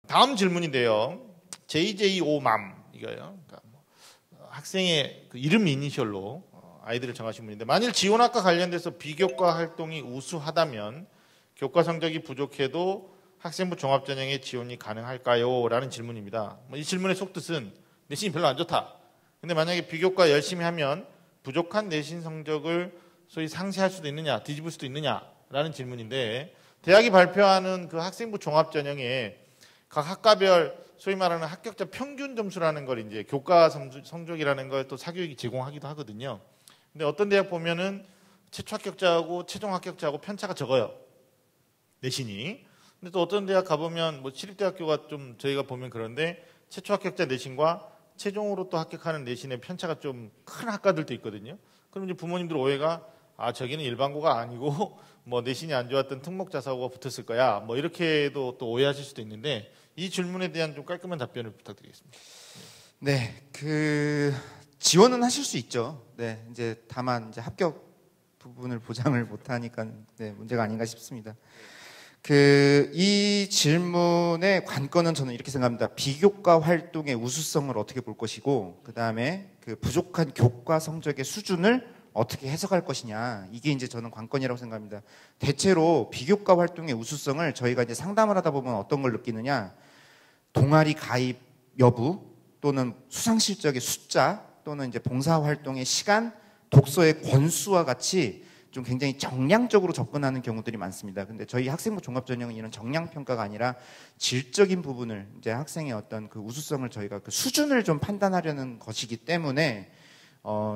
다음 질문인데요. JJ5맘 이거예요. 그러니까 학생의 그 이름 이니셜로 아이들을 정하신 분인데, 만일 지원학과 관련돼서 비교과 활동이 우수하다면 교과 성적이 부족해도 학생부 종합전형에 지원이 가능할까요? 라는 질문입니다. 이 질문의 속뜻은 내신이 별로 안 좋다. 근데 만약에 비교과 열심히 하면 부족한 내신 성적을 소위 상쇄할 수도 있느냐, 뒤집을 수도 있느냐라는 질문인데, 대학이 발표하는 그 학생부 종합전형에 각 학과별 소위 말하는 합격자 평균 점수라는 걸 이제 교과 성적이라는 걸 또 사교육이 제공하기도 하거든요. 근데 어떤 대학 보면은 최초 합격자하고 최종 합격자하고 편차가 적어요. 내신이. 근데 또 어떤 대학 가보면 뭐 시립대학교가 좀 저희가 보면 그런데 최초 합격자 내신과 최종으로 또 합격하는 내신의 편차가 좀 큰 학과들도 있거든요. 그럼 이제 부모님들 오해가 저기는 일반고가 아니고 뭐 내신이 안 좋았던 특목자사고가 붙었을 거야. 뭐 이렇게도 또 오해하실 수도 있는데, 이 질문에 대한 좀 깔끔한 답변을 부탁드리겠습니다. 네, 지원은 하실 수 있죠. 네, 이제 다만 이제 합격 부분을 보장을 못하니까 문제가 아닌가 싶습니다. 이 질문의 관건은 저는 이렇게 생각합니다. 비교과 활동의 우수성을 어떻게 볼 것이고, 그 다음에 부족한 교과 성적의 수준을 어떻게 해석할 것이냐, 이게 이제 저는 관건이라고 생각합니다. 대체로 비교과 활동의 우수성을 저희가 이제 상담을 하다 보면 어떤 걸 느끼느냐, 동아리 가입 여부 또는 수상 실적의 숫자 또는 이제 봉사 활동의 시간, 독서의 권수와 같이 좀 굉장히 정량적으로 접근하는 경우들이 많습니다. 근데 저희 학생부 종합전형은 이런 정량 평가가 아니라 질적인 부분을, 이제 학생의 어떤 그 우수성을 저희가 그 수준을 좀 판단하려는 것이기 때문에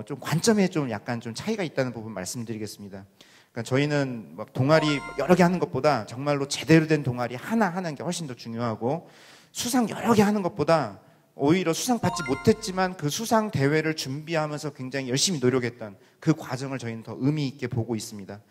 좀 관점에 좀 약간 좀 차이가 있다는 부분 말씀드리겠습니다. 그러니까 저희는 막 동아리 여러 개 하는 것보다 정말로 제대로 된 동아리 하나 하는 게 훨씬 더 중요하고, 수상 여러 개 하는 것보다 오히려 수상 받지 못했지만 그 수상 대회를 준비하면서 굉장히 열심히 노력했던 그 과정을 저희는 더 의미 있게 보고 있습니다.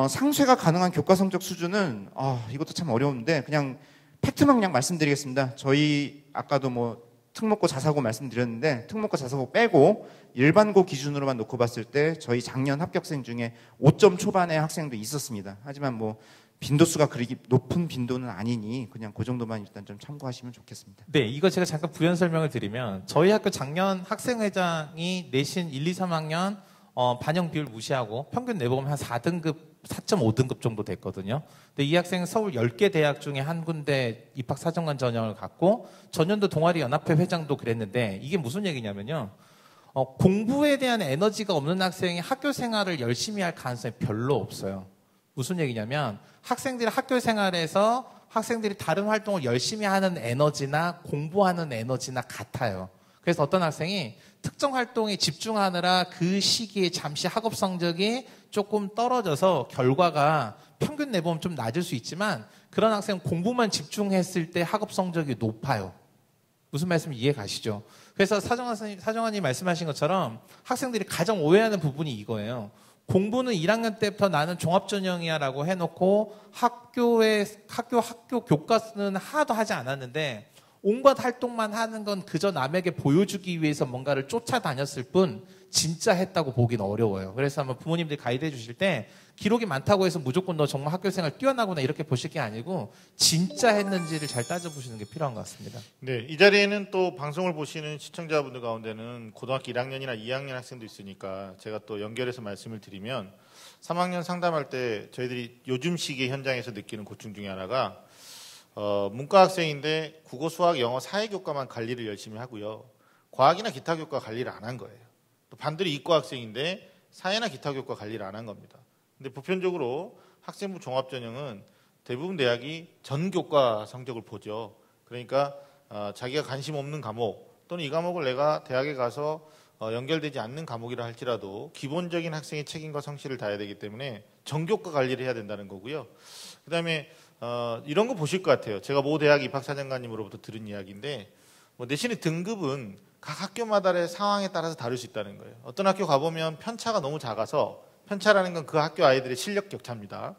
상쇄가 가능한 교과 성적 수준은 이것도 참 어려운데 그냥 팩트만 그냥 말씀드리겠습니다. 저희 아까도 뭐 특목고 자사고 말씀드렸는데, 특목고 자사고 빼고 일반고 기준으로만 놓고 봤을 때 저희 작년 합격생 중에 5점 초반의 학생도 있었습니다. 하지만 뭐 빈도수가 그리 높은 빈도는 아니니 그냥 그 정도만 일단 좀 참고하시면 좋겠습니다. 네, 이거 제가 잠깐 부연 설명을 드리면, 저희 학교 작년 학생회장이 내신 1, 2, 3학년 반영 비율 무시하고 평균 내보면 한 4등급, 4.5등급 정도 됐거든요. 근데 이 학생은 서울 10개 대학 중에 한 군데 입학사정관 전형을 갖고 전년도 동아리 연합회 회장도 그랬는데, 이게 무슨 얘기냐면요, 공부에 대한 에너지가 없는 학생이 학교 생활을 열심히 할 가능성이 별로 없어요. 무슨 얘기냐면, 학생들이 학교 생활에서 학생들이 다른 활동을 열심히 하는 에너지나 공부하는 에너지나 같아요. 그래서 어떤 학생이 특정 활동에 집중하느라 그 시기에 잠시 학업 성적이 조금 떨어져서 결과가 평균 내보면 좀 낮을 수 있지만, 그런 학생은 공부만 집중했을 때 학업 성적이 높아요. 무슨 말씀인지 이해 가시죠? 그래서 사정관님 말씀하신 것처럼 학생들이 가장 오해하는 부분이 이거예요. 공부는 1학년 때부터 나는 종합전형이야 라고 해놓고 학교 교과서는 하나도 하지 않았는데 온갖 활동만 하는 건 그저 남에게 보여주기 위해서 뭔가를 쫓아다녔을 뿐 진짜 했다고 보기는 어려워요. 그래서 한번 부모님들이 가이드 해주실 때 기록이 많다고 해서 무조건 너 정말 학교생활 뛰어나구나 이렇게 보실 게 아니고 진짜 했는지를 잘 따져보시는 게 필요한 것 같습니다. 네, 이 자리에는 또 방송을 보시는 시청자분들 가운데는 고등학교 1학년이나 2학년 학생도 있으니까 제가 또 연결해서 말씀을 드리면, 3학년 상담할 때 저희들이 요즘 시기의 현장에서 느끼는 고충 중에 하나가 문과 학생인데 국어, 수학, 영어, 사회교과만 관리를 열심히 하고요, 과학이나 기타 교과 관리를 안 한 거예요. 또 반대로 이과 학생인데 사회나 기타 교과 관리를 안 한 겁니다. 근데 보편적으로 학생부 종합전형은 대부분 대학이 전 교과 성적을 보죠. 그러니까 자기가 관심 없는 과목 또는 이 과목을 내가 대학에 가서 연결되지 않는 과목이라 할지라도 기본적인 학생의 책임과 성실을 다해야 되기 때문에 전교과 관리를 해야 된다는 거고요. 그 다음에 이런 거 보실 것 같아요. 제가 모 대학 입학사정관님으로부터 들은 이야기인데, 내신의 등급은 각 학교마다의 상황에 따라서 다를 수 있다는 거예요. 어떤 학교 가보면 편차가 너무 작아서, 편차라는 건 그 학교 아이들의 실력 격차입니다.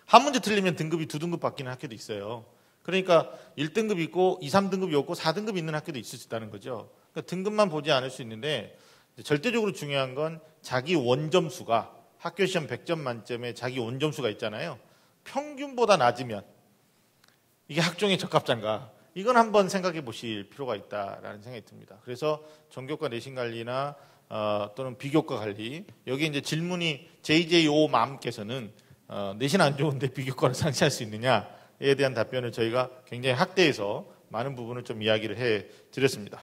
한 문제 틀리면 등급이 2등급 바뀌는 학교도 있어요. 그러니까 1등급 있고 2, 3등급이 없고 4등급 있는 학교도 있을 수 있다는 거죠. 그러니까 등급만 보지 않을 수 있는데, 절대적으로 중요한 건 자기 원점수가, 학교 시험 100점 만점에 자기 원점수가 있잖아요. 평균보다 낮으면 이게 학종의 적합자인가? 이건 한번 생각해 보실 필요가 있다라는 생각이 듭니다. 그래서 전교과 내신 관리나 또는 비교과 관리 여기 이제 질문이 JJO맘께서는 내신 안 좋은데 비교과를 상시할 수 있느냐에 대한 답변을 저희가 굉장히 학대해서 많은 부분을 좀 이야기를 해 드렸습니다.